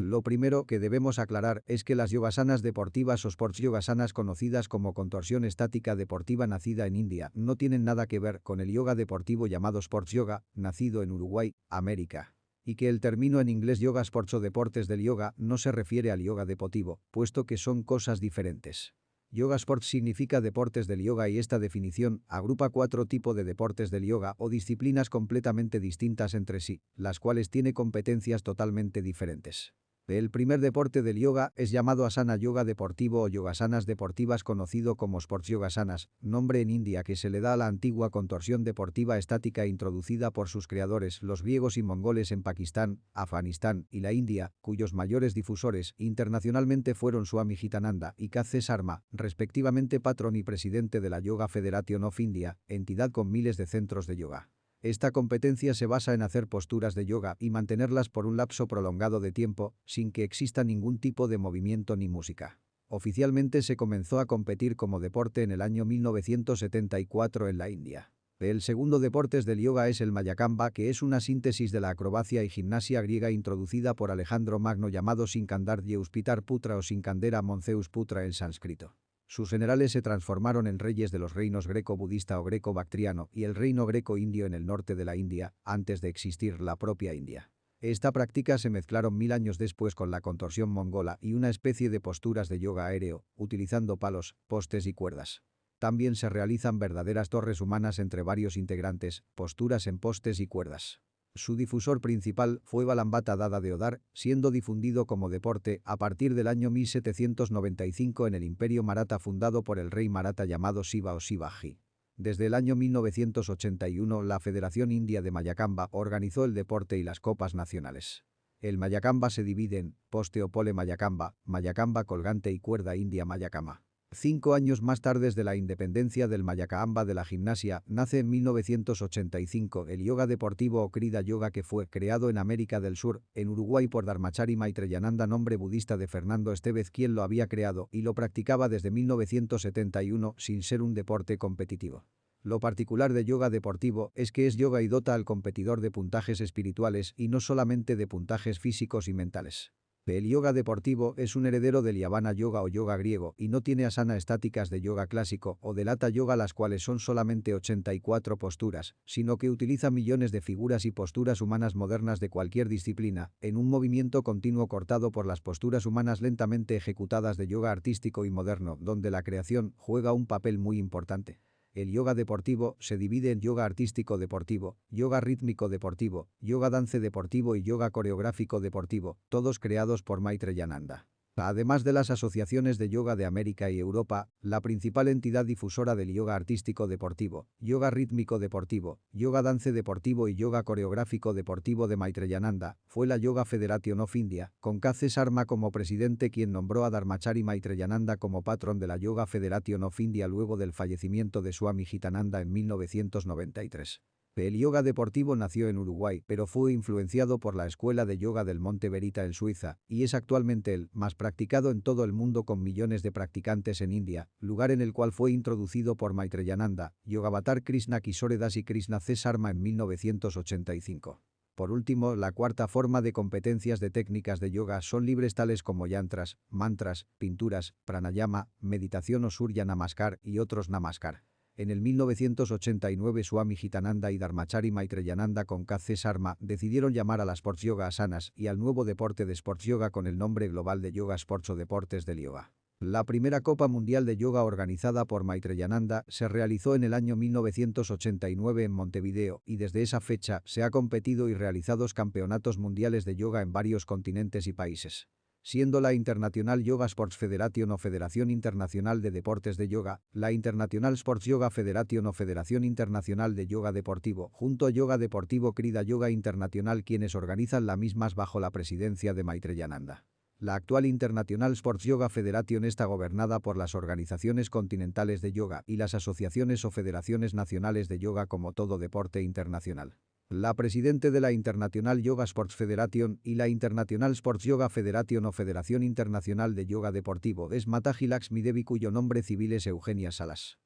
Lo primero que debemos aclarar es que las yogasanas deportivas o sports yogasanas conocidas como contorsión estática deportiva nacida en India no tienen nada que ver con el yoga deportivo llamado sports yoga, nacido en Uruguay, América. Y que el término en inglés yoga sports o deportes del yoga no se refiere al yoga deportivo, puesto que son cosas diferentes. Yoga Sports significa deportes del yoga y esta definición agrupa 4 tipos de deportes del yoga o disciplinas completamente distintas entre sí, las cuales tiene competencias totalmente diferentes. El primer deporte del yoga es llamado asana yoga deportivo o yogasanas deportivas conocido como sports yogasanas, nombre en India que se le da a la antigua contorsión deportiva estática introducida por sus creadores los griegos y mongoles en Pakistán, Afganistán y la India, cuyos mayores difusores internacionalmente fueron Swami Jitananda y K.C. Sharma, respectivamente patrón y presidente de la Yoga Federation of India, entidad con miles de centros de yoga. Esta competencia se basa en hacer posturas de yoga y mantenerlas por un lapso prolongado de tiempo, sin que exista ningún tipo de movimiento ni música. Oficialmente se comenzó a competir como deporte en el año 1974 en la India. El segundo deporte del yoga es el Mayakamba, que es una síntesis de la acrobacia y gimnasia griega introducida por Alejandro Magno llamado Sinkandaryeus Pitar Putra o Sinkandera Monceus Putra en sánscrito. Sus generales se transformaron en reyes de los reinos greco-budista o greco-bactriano y el reino greco-indio en el norte de la India, antes de existir la propia India. Esta práctica se mezclaron 1000 años después con la contorsión mongola y una especie de posturas de yoga aéreo, utilizando palos, postes y cuerdas. También se realizan verdaderas torres humanas entre varios integrantes, posturas en postes y cuerdas. Su difusor principal fue Valambata Dada de Odar, siendo difundido como deporte a partir del año 1795 en el Imperio Maratha fundado por el rey Maratha llamado Shiva o Shivaji. Desde el año 1981 la Federación India de Mayakamba organizó el deporte y las copas nacionales. El Mayakamba se divide en poste o pole Mayakamba, Mayakamba colgante y cuerda india Mayakama. 5 años más tarde de la independencia del Mayakamba de la gimnasia, nace en 1985 el yoga deportivo o Krida Yoga que fue creado en América del Sur, en Uruguay por Dharmachari Maitreyananda, nombre budista de Fernando Estevez quien lo había creado y lo practicaba desde 1971 sin ser un deporte competitivo. Lo particular de yoga deportivo es que es yoga y dota al competidor de puntajes espirituales y no solamente de puntajes físicos y mentales. El yoga deportivo es un heredero del Yavana yoga o yoga griego y no tiene asana estáticas de yoga clásico o del hatha yoga las cuales son solamente 84 posturas, sino que utiliza millones de figuras y posturas humanas modernas de cualquier disciplina, en un movimiento continuo cortado por las posturas humanas lentamente ejecutadas de yoga artístico y moderno, donde la creación juega un papel muy importante. El yoga deportivo se divide en yoga artístico deportivo, yoga rítmico deportivo, yoga dance deportivo y yoga coreográfico deportivo, todos creados por Maitreyananda. Además de las asociaciones de yoga de América y Europa, la principal entidad difusora del yoga artístico deportivo, yoga rítmico deportivo, yoga dance deportivo y yoga coreográfico deportivo de Maitreyananda, fue la Yoga Federation of India, con K.C. Sharma como presidente quien nombró a Dharmachari Maitreyananda como patrón de la Yoga Federation of India luego del fallecimiento de Swami Jitananda en 1993. El yoga deportivo nació en Uruguay, pero fue influenciado por la Escuela de Yoga del Monte Verita en Suiza, y es actualmente el más practicado en todo el mundo con millones de practicantes en India, lugar en el cual fue introducido por Maitreyananda, Yogavatar Krishna Kishore Das y Krishna C. Sharma en 1985. Por último, la cuarta forma de competencias de técnicas de yoga son libres tales como yantras, mantras, pinturas, pranayama, meditación o surya namaskar y otros namaskar. En el 1989 Swami Jitananda y Dharmachari Maitreyananda con K.C. Sharma decidieron llamar a las Sports Yoga Asanas y al nuevo deporte de Sports Yoga con el nombre global de Yoga Sports o Deportes del Yoga. La primera Copa Mundial de Yoga organizada por Maitreyananda se realizó en el año 1989 en Montevideo y desde esa fecha se ha competido y realizados campeonatos mundiales de yoga en varios continentes y países. Siendo la International Yoga Sports Federation o Federación Internacional de Deportes de Yoga, la International Sports Yoga Federation o Federación Internacional de Yoga Deportivo, junto a Yoga Deportivo Krida Yoga Internacional quienes organizan las mismas bajo la presidencia de Maitreyananda. La actual International Sports Yoga Federation está gobernada por las organizaciones continentales de yoga y las asociaciones o federaciones nacionales de yoga como todo deporte internacional. La presidente de la International Yoga Sports Federation y la International Sports Yoga Federation o Federación Internacional de Yoga Deportivo es Mataji Lakshmi Devi cuyo nombre civil es Eugenia Salas.